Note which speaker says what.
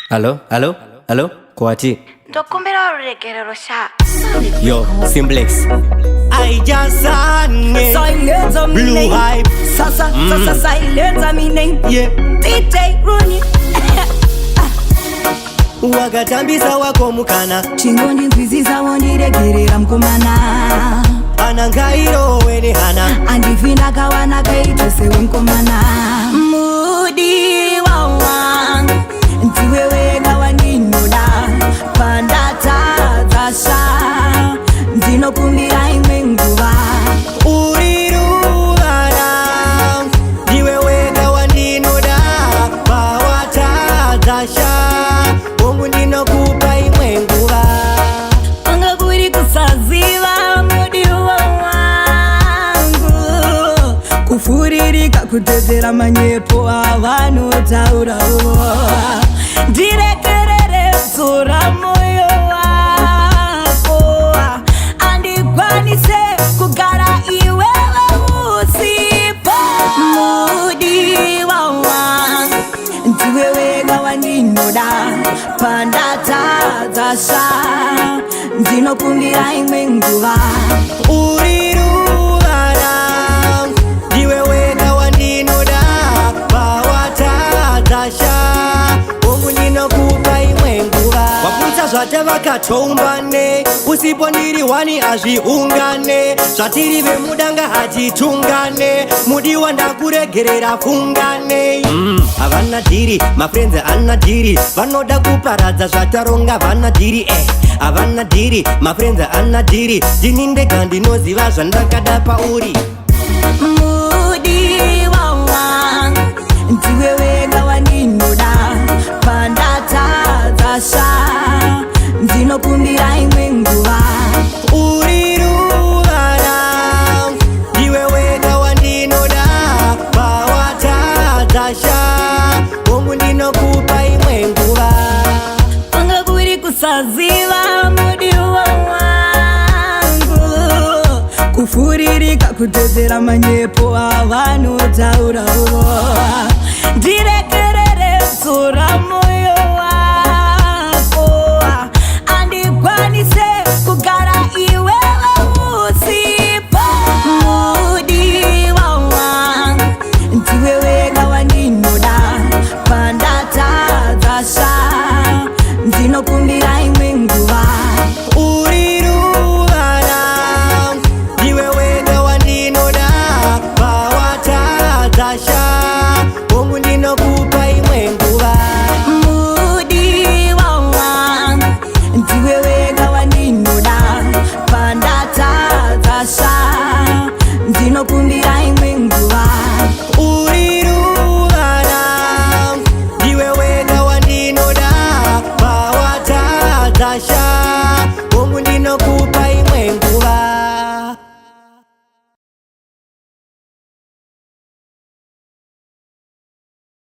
Speaker 1: Allo? Allo? Allo? Kwachi?
Speaker 2: Ndokumbira uregerero sha.
Speaker 1: Yo, Simplex. Aijasane
Speaker 3: Silence on me
Speaker 1: Blue
Speaker 3: name.
Speaker 1: Hype.
Speaker 3: Sasa silence on me name.
Speaker 1: Yeah.
Speaker 3: DJ Rooney.
Speaker 1: Wakatambisa wako mukana
Speaker 3: Chingondi nziziza wondiregerera mkomana
Speaker 1: Anangairo wene hana
Speaker 3: Andivina kawana kaitosewe mkomana Mudi wawa Ntiwewe kawa ninoda Pandata zasha Ndino kumbira imwe nguva
Speaker 1: Urirugana Diwewe kawa ninoda Pawata zasha Mungu ndino kupa imwe nguva
Speaker 3: Anga kuri kusaziva mudi wangu Kufuririka kutezera manyepo avanotaura Ndirekerere zora moyo wako Andikwanise kugara iwewe usipo Mudi wangu Ndiwewe gawa ninoda Pandata zasha Ndinokumbira imwe nguva
Speaker 1: Urirugana Diwewe kawa ninoda Pawata zasha Mungu ndino kupa imwe nguva Waputa zvate vakatoumbane Usipo ndiri wani azviungane Zvatiri vemudanga hatitungane Mudiwa ndakuregerera fungane Havana dhiri, mafriends ana dhiri Vanoda kuparadza zvataronga vana dhiri Havana dhiri, mafriends ana dhiri Ndinindega ndinoziva zvandakada pauri
Speaker 3: Mudi wawa Ndiwewe gawa ninoda Pandata zasha Ndinokumbira imwe nguva
Speaker 1: Urirugana Ndiwewe kawa ndinoda Pawata zasha Mungu ndinokupa imwe nguva
Speaker 3: Anga kuri kusaziva mudi wangu Kufuririka kutezera manyepo avanotaura